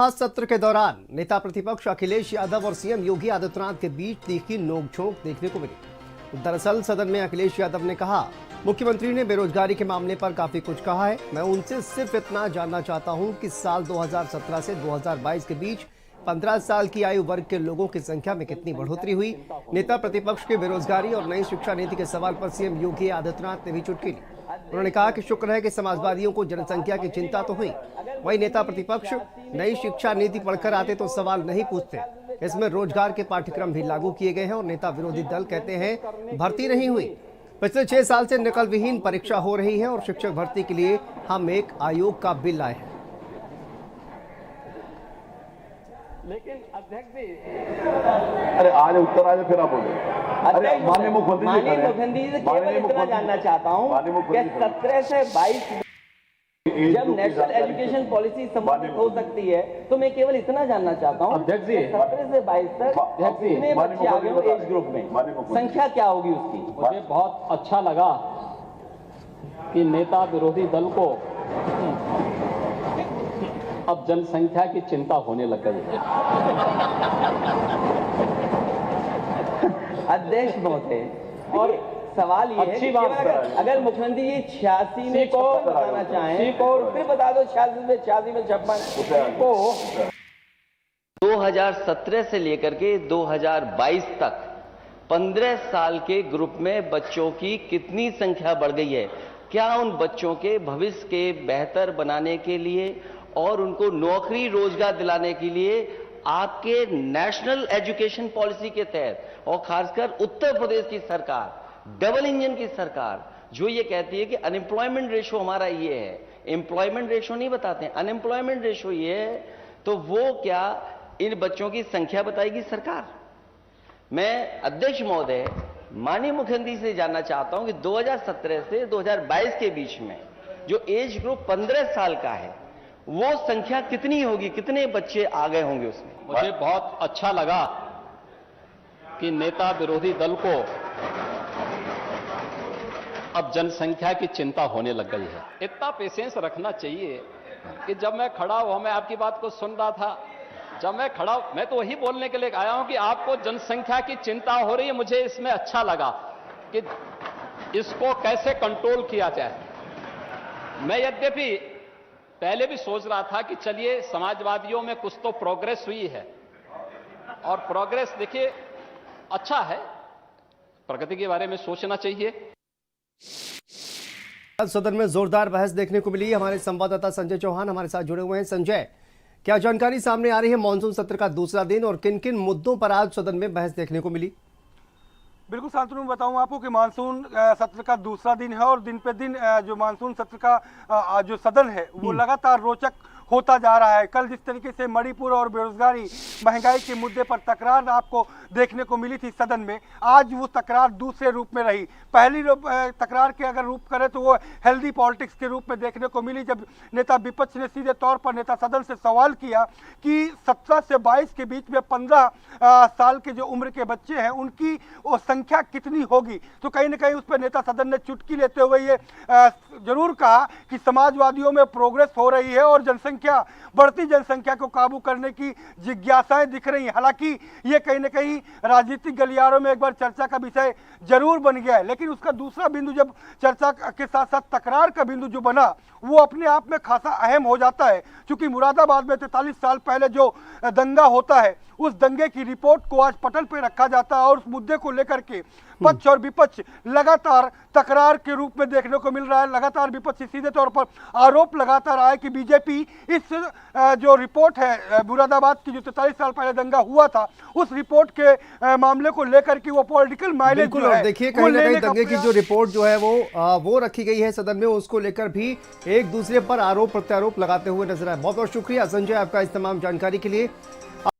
सत्र के दौरान नेता प्रतिपक्ष अखिलेश यादव और सीएम योगी आदित्यनाथ के बीच तीखी नोकझोंक देखने को मिली। दरअसल सदन में अखिलेश यादव ने कहा, मुख्यमंत्री ने बेरोजगारी के मामले पर काफी कुछ कहा है। मैं उनसे सिर्फ इतना जानना चाहता हूं कि साल 2017 से 2022 के बीच 15 साल की आयु वर्ग के लोगों की संख्या में कितनी बढ़ोतरी हुई। नेता प्रतिपक्ष के बेरोजगारी और नई शिक्षा नीति के सवाल पर सीएम योगी आदित्यनाथ ने भी चुटकी ली। उन्होंने कहा कि शुक्र है कि समाजवादियों को जनसंख्या की चिंता तो हुई, वहीं नेता प्रतिपक्ष नई शिक्षा नीति पढ़कर आते तो सवाल नहीं पूछते। इसमें रोजगार के पाठ्यक्रम भी लागू किए गए हैं और नेता विरोधी दल कहते हैं भर्ती नहीं हुई। पिछले 6 साल से नकल विहीन परीक्षा हो रही है और शिक्षक भर्ती के लिए हम एक आयोग का बिल लाए हैं। लेकिन अध्यक्ष जी, अरे आज उत्तर आज फिर आप बोले। अरे माननीय मुख्यमंत्री जी से केवल इतना जानना चाहता हूँ कि 17 से 22 जब नेशनल एजुकेशन पॉलिसी संबंधित हो सकती है, तो मैं केवल इतना जानना चाहता हूँ अध्यक्ष जी 17 से 22 तक कितने बच्चे आ गए एज ग्रुप में, संख्या क्या होगी उसकी। मुझे बहुत अच्छा लगा कि नेता विरोधी दल को अब जनसंख्या की चिंता होने लग गई है। अध्यक्ष महोदय, और सवाल ये है कि अगर मुख्यमंत्री जी 86 में को बताना चाहें तो फिर बता दो 86 में 56 को 2017 से लेकर के 2022 तक 15 साल के ग्रुप में बच्चों की कितनी संख्या बढ़ गई है। क्या उन बच्चों के भविष्य के बेहतर बनाने के लिए और उनको नौकरी रोजगार दिलाने के लिए आपके नेशनल एजुकेशन पॉलिसी के तहत और खासकर उत्तर प्रदेश की सरकार, डबल इंजन की सरकार, जो ये कहती है कि अनएम्प्लॉयमेंट रेशो हमारा ये है, एम्प्लॉयमेंट रेशो नहीं बताते, अनएम्प्लॉयमेंट रेशो ये है, तो वो क्या इन बच्चों की संख्या बताएगी सरकार। मैं अध्यक्ष महोदय माननीय मुख्यमंत्री से जानना चाहता हूं कि 2017 से 2022 के बीच में जो एज ग्रुप 15 साल का है वो संख्या कितनी होगी, कितने बच्चे आ गए होंगे उसमें। मुझे बहुत अच्छा लगा कि नेता विरोधी दल को अब जनसंख्या की चिंता होने लग गई है। इतना पेशेंस रखना चाहिए कि जब मैं खड़ा हुआ, मैं आपकी बात को सुन रहा था, जब मैं खड़ा, मैं तो वही बोलने के लिए आया हूं कि आपको जनसंख्या की चिंता हो रही है। मुझे इसमें अच्छा लगा कि इसको कैसे कंट्रोल किया जाए। मैं यद्यपि पहले भी सोच रहा था कि चलिए समाजवादियों में कुछ तो प्रोग्रेस हुई है, और प्रोग्रेस देखिए अच्छा है, प्रगति के बारे में सोचना चाहिए। सदन में जोरदार बहस देखने को मिली। हमारे संवाददाता संजय चौहान हमारे साथ जुड़े हुए हैं। संजय, क्या जानकारी सामने आ रही है मानसून सत्र का दूसरा दिन और किन किन मुद्दों पर आज सदन में बहस देखने को मिली? बिल्कुल शांतनु, मैं बताऊं आपको कि मानसून सत्र का दूसरा दिन है और दिन पे दिन जो मानसून सत्र का जो सदन है वो लगातार रोचक होता जा रहा है। कल जिस तरीके से मणिपुर और बेरोजगारी, महंगाई के मुद्दे पर तकरार आपको देखने को मिली थी सदन में, आज वो तकरार दूसरे रूप में रही। पहली तकरार के अगर रूप करें तो वो हेल्दी पॉलिटिक्स के रूप में देखने को मिली, जब नेता विपक्ष ने सीधे तौर पर नेता सदन से सवाल किया कि 17 से 22 के बीच में 15 साल के जो उम्र के बच्चे हैं उनकी वो संख्या कितनी होगी। तो कहीं ना कहीं उस पर नेता सदन ने चुटकी लेते हुए ये जरूर कहा कि समाजवादियों में प्रोग्रेस हो रही है और बढ़ती जनसंख्या को काबू करने की जिज्ञासाएं दिख रही हैं। हालांकि ये कहीं ना कहीं राजनीतिक गलियारों में एक बार चर्चा का विषय जरूर बन गया है, लेकिन उसका दूसरा बिंदु जब चर्चा के साथ साथ तकरार का बिंदु जो बना वो अपने आप में खासा अहम हो जाता है। क्योंकि मुरादाबाद में 43 साल पहले जो दंगा होता है उस दंगे की रिपोर्ट को आज पटल पे रखा जाता है और उस मुद्दे को लेकर के पक्ष और विपक्ष लगातार तकरार के रूप में देखने को मिल रहा है। लगातार विपक्ष सीधे तौर पर आरोप लगाता रहा है कि बीजेपी इस जो रिपोर्ट है मुरादाबाद की जो 43 साल पहले दंगा हुआ था उस रिपोर्ट के मामले को लेकर के वो पॉलिटिकल माइलेज जो है, देखिए कहीं ना कहीं दंगे की जो रिपोर्ट जो है वो रखी गई है सदन में, उसको लेकर भी एक दूसरे पर आरोप प्रत्यारोप लगाते हुए नजर आए। बहुत बहुत शुक्रिया संजय आपका इस तमाम जानकारी के लिए।